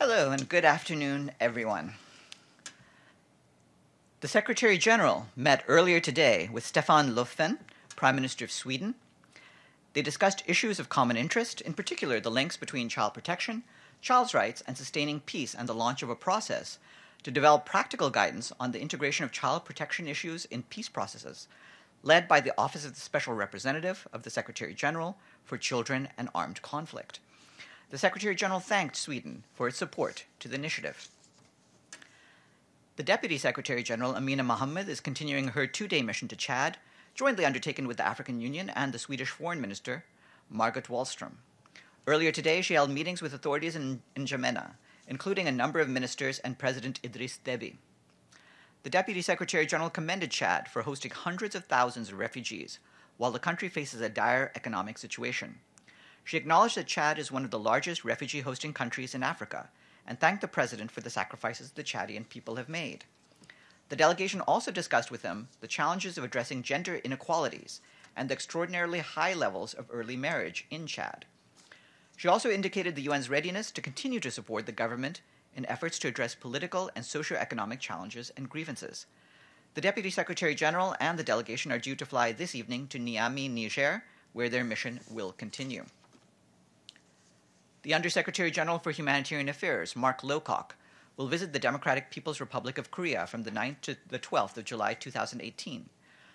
Hello and good afternoon, everyone. The Secretary General met earlier today with Stefan Löfven, Prime Minister of Sweden. They discussed issues of common interest, in particular the links between child protection, child's rights, and sustaining peace, and the launch of a process to develop practical guidance on the integration of child protection issues in peace processes, led by the Office of the Special Representative of the Secretary General for Children and Armed Conflict. The Secretary General thanked Sweden for its support to the initiative. The Deputy Secretary General, Amina Mohammed, is continuing her two-day mission to Chad, jointly undertaken with the African Union and the Swedish Foreign Minister, Margot Wallström. Earlier today, she held meetings with authorities in N'Djamena, including a number of ministers and President Idriss Déby. The Deputy Secretary General commended Chad for hosting hundreds of thousands of refugees, while the country faces a dire economic situation. She acknowledged that Chad is one of the largest refugee-hosting countries in Africa, and thanked the President for the sacrifices the Chadian people have made. The delegation also discussed with him the challenges of addressing gender inequalities and the extraordinarily high levels of early marriage in Chad. She also indicated the UN's readiness to continue to support the government in efforts to address political and socio-economic challenges and grievances. The Deputy Secretary General and the delegation are due to fly this evening to Niamey, Niger, where their mission will continue. The Undersecretary General for Humanitarian Affairs, Mark Lowcock, will visit the Democratic People's Republic of Korea from the 9th to the 12th of July 2018,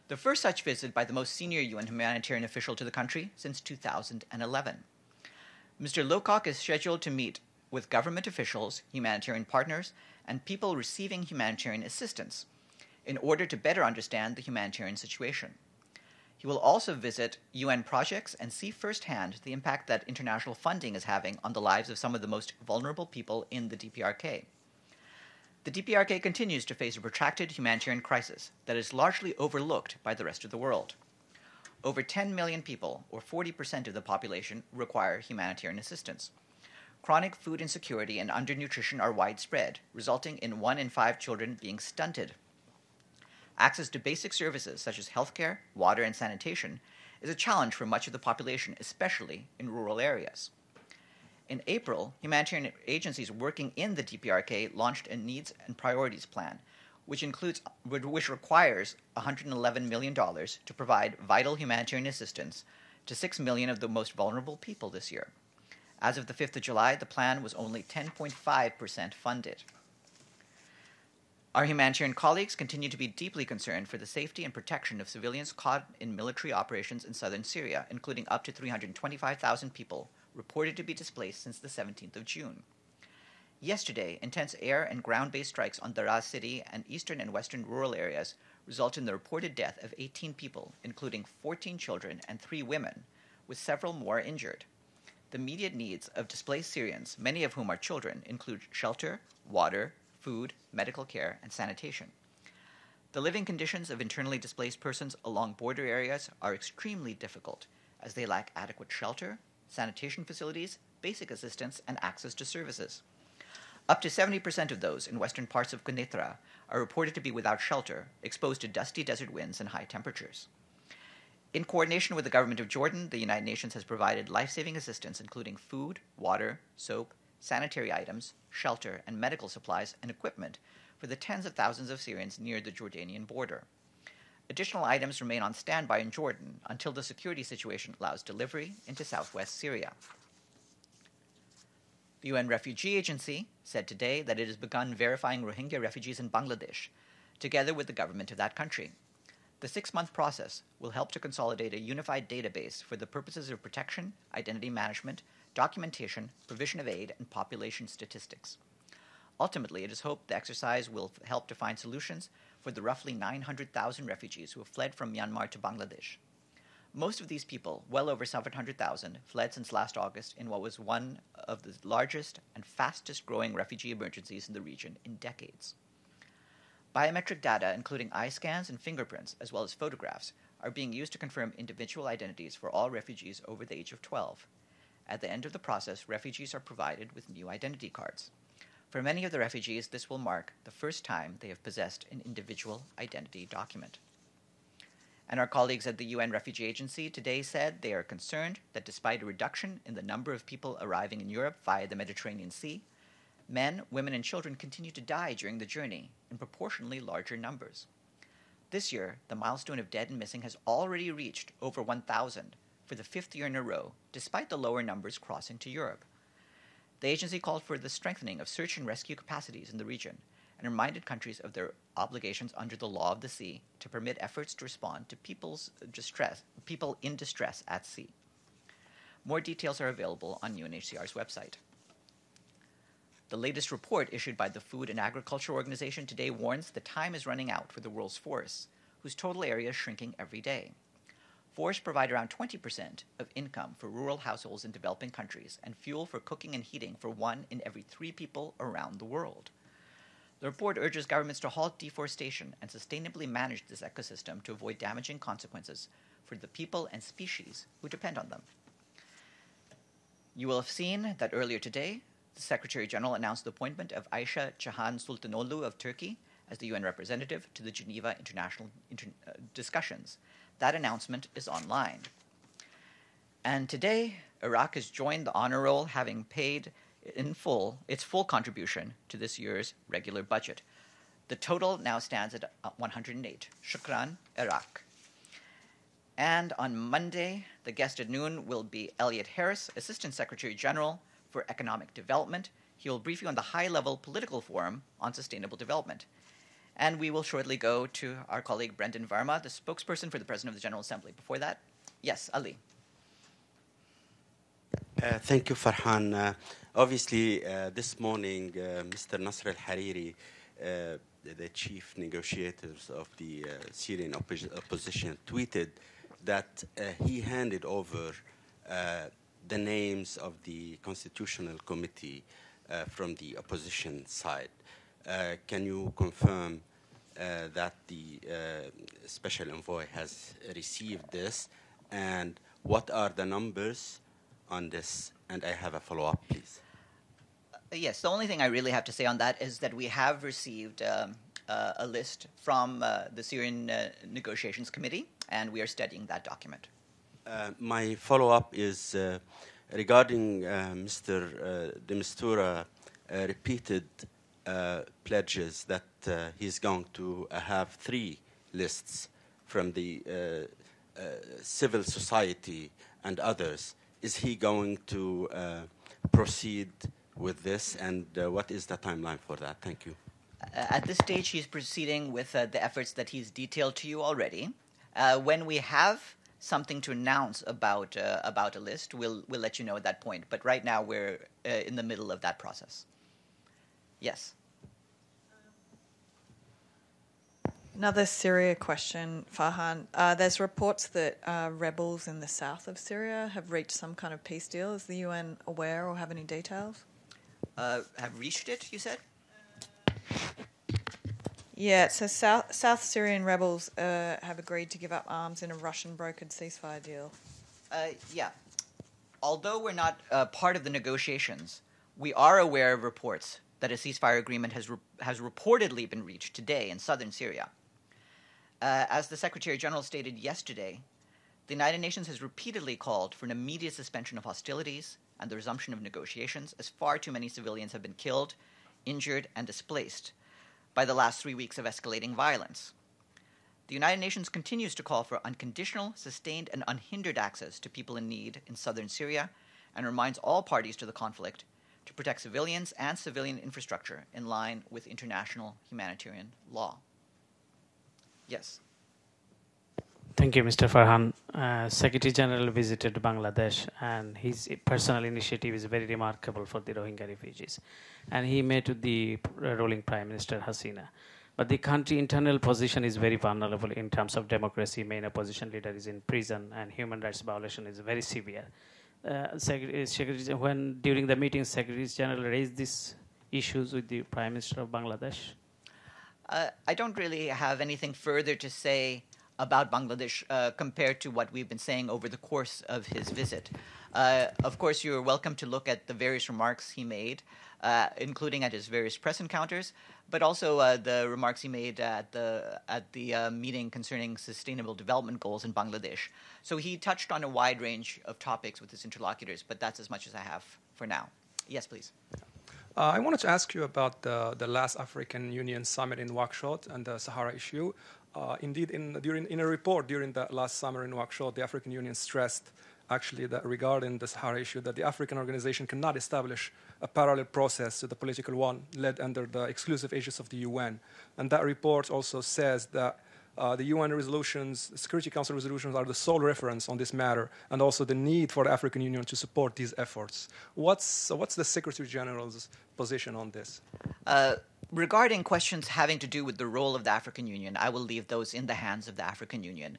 the first such visit by the most senior UN humanitarian official to the country since 2011. Mr. Lowcock is scheduled to meet with government officials, humanitarian partners, and people receiving humanitarian assistance in order to better understand the humanitarian situation. He will also visit UN projects and see firsthand the impact that international funding is having on the lives of some of the most vulnerable people in the DPRK. The DPRK continues to face a protracted humanitarian crisis that is largely overlooked by the rest of the world. Over 10 million people, or 40% of the population, require humanitarian assistance. Chronic food insecurity and undernutrition are widespread, resulting in 1 in 5 children being stunted. Access to basic services such as healthcare, water, and sanitation is a challenge for much of the population, especially in rural areas. In April, humanitarian agencies working in the DPRK launched a Needs and Priorities Plan, which requires $111 million to provide vital humanitarian assistance to 6 million of the most vulnerable people this year. As of the 5th of July, the plan was only 10.5% funded. Our humanitarian colleagues continue to be deeply concerned for the safety and protection of civilians caught in military operations in southern Syria, including up to 325,000 people reported to be displaced since the 17th of June. Yesterday, intense air and ground-based strikes on Daraa city and eastern and western rural areas resulted in the reported death of 18 people, including 14 children and 3 women, with several more injured. The immediate needs of displaced Syrians, many of whom are children, include shelter, water, food, medical care, and sanitation. The living conditions of internally displaced persons along border areas are extremely difficult, as they lack adequate shelter, sanitation facilities, basic assistance, and access to services. Up to 70% of those in western parts of Quneitra are reported to be without shelter, exposed to dusty desert winds and high temperatures. In coordination with the government of Jordan, the United Nations has provided life-saving assistance, including food, water, soap, sanitary items, shelter, and medical supplies and equipment for the tens of thousands of Syrians near the Jordanian border. Additional items remain on standby in Jordan until the security situation allows delivery into southwest Syria. The UN Refugee Agency said today that it has begun verifying Rohingya refugees in Bangladesh, together with the government of that country. The 6-month process will help to consolidate a unified database for the purposes of protection, identity management, documentation, provision of aid, and population statistics. Ultimately, it is hoped the exercise will help to find solutions for the roughly 900,000 refugees who have fled from Myanmar to Bangladesh. Most of these people, well over 700,000, fled since last August in what was one of the largest and fastest-growing refugee emergencies in the region in decades. Biometric data, including eye scans and fingerprints, as well as photographs, are being used to confirm individual identities for all refugees over the age of 12. At the end of the process, refugees are provided with new identity cards. For many of the refugees, this will mark the first time they have possessed an individual identity document. And our colleagues at the UN Refugee Agency today said they are concerned that despite a reduction in the number of people arriving in Europe via the Mediterranean Sea, Men, women, and children continue to die during the journey in proportionally larger numbers. This year, the milestone of dead and missing has already reached over 1,000 for the 5th year in a row, despite the lower numbers crossing to Europe. The agency called for the strengthening of search and rescue capacities in the region and reminded countries of their obligations under the law of the sea to permit efforts to respond to people in distress at sea. More details are available on UNHCR's website. The latest report issued by the Food and Agriculture Organization today warns the time is running out for the world's forests, whose total area is shrinking every day. Forests provide around 20% of income for rural households in developing countries and fuel for cooking and heating for 1 in every 3 people around the world. The report urges governments to halt deforestation and sustainably manage this ecosystem to avoid damaging consequences for the people and species who depend on them. You will have seen that earlier today, the Secretary General announced the appointment of Ayşe Cihan Sultanoğlu of Turkey as the UN representative to the Geneva International discussions. That announcement is online. And today, Iraq has joined the honor roll, having paid in full its full contribution to this year's regular budget. The total now stands at 108. Shukran, Iraq. And on Monday, the guest at noon will be Elliot Harris, Assistant Secretary General for Economic Development. He will brief you on the high-level political forum on sustainable development. And we will shortly go to our colleague Brendan Varma, the spokesperson for the President of the General Assembly. Before that, yes, Ali. Thank you, Farhan. Obviously, this morning, Mr. Nasser al-Hariri, the chief negotiators of the Syrian opposition, tweeted that he handed over the names of the Constitutional Committee from the opposition side. Can you confirm that the Special Envoy has received this, and what are the numbers on this? And I have a follow-up, please. Yes, the only thing I really have to say on that is that we have received a list from the Syrian Negotiations Committee, and we are studying that document. My follow-up is regarding Mr. de Mistura repeated pledges that he's going to have 3 lists from the civil society and others. Is he going to proceed with this, and what is the timeline for that? Thank you. At this stage, he's proceeding with the efforts that he's detailed to you already. When we have something to announce about a list, we'll let you know at that point. But right now, we're in the middle of that process. Yes. Another Syria question, Farhan. There's reports that rebels in the south of Syria have reached some kind of peace deal. Is the UN aware or have any details? Have reached it, you said? Yeah, so South Syrian rebels have agreed to give up arms in a Russian-brokered ceasefire deal. Yeah. Although we're not part of the negotiations, we are aware of reports that a ceasefire agreement has reportedly been reached today in southern Syria. As the Secretary General stated yesterday, the United Nations has repeatedly called for an immediate suspension of hostilities and the resumption of negotiations, as far too many civilians have been killed, injured, and displaced by the last 3 weeks of escalating violence. The United Nations continues to call for unconditional, sustained, and unhindered access to people in need in southern Syria, and reminds all parties to the conflict to protect civilians and civilian infrastructure in line with international humanitarian law. Yes. Thank you, Mr. Farhan. Secretary General visited Bangladesh, and his personal initiative is very remarkable for the Rohingya refugees. And he met with the ruling Prime Minister Hasina. But the country internal position is very vulnerable in terms of democracy. Main opposition leader is in prison, and human rights violation is very severe. When during the meeting, Secretary General raised these issues with the Prime Minister of Bangladesh? I don't really have anything further to say about Bangladesh compared to what we've been saying over the course of his visit. Of course, you're welcome to look at the various remarks he made, including at his various press encounters, but also the remarks he made at the meeting concerning sustainable development goals in Bangladesh. So he touched on a wide range of topics with his interlocutors, but that's as much as I have for now. Yes, please. I wanted to ask you about the last African Union summit in Nouakchott and the Sahara issue. Indeed, in a report during the last summer in Nouakchott, the African Union stressed actually that regarding the Sahara issue, that the African organization cannot establish a parallel process to the political one led under the exclusive aegis of the UN. And that report also says that the UN resolutions, Security Council resolutions, are the sole reference on this matter, and also the need for the African Union to support these efforts. What's the Secretary General's position on this? Regarding questions having to do with the role of the African Union, I will leave those in the hands of the African Union.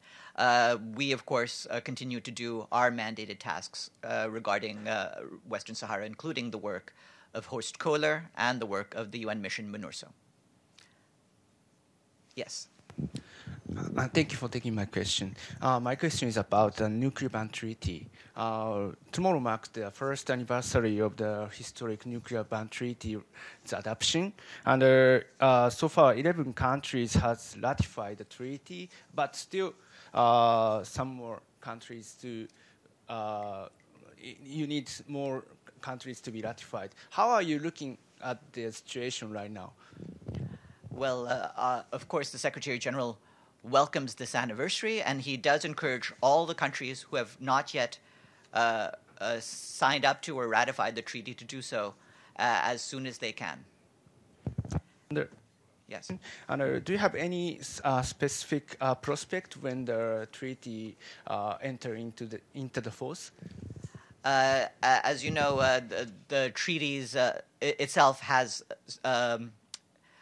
We, of course, continue to do our mandated tasks regarding Western Sahara, including the work of Horst Kohler and the work of the UN mission MINURSO. Yes. Thank you for taking my question. My question is about the nuclear ban treaty. Tomorrow marks the first anniversary of the historic nuclear ban treaty's adoption. And so far, 11 countries has ratified the treaty, but still some more countries to, you need more countries to be ratified. How are you looking at the situation right now? Well, of course, the Secretary General welcomes this anniversary, and he does encourage all the countries who have not yet signed up to or ratified the treaty to do so as soon as they can. Yes. And do you have any specific prospect when the treaty enter into the force? As you know, the treaties itself has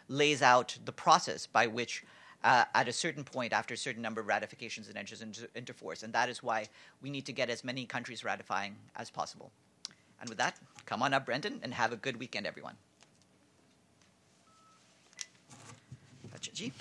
lays out the process by which at a certain point, after a certain number of ratifications, it enters into force. And that is why we need to get as many countries ratifying as possible. And with that, come on up, Brendan, and have a good weekend, everyone. G.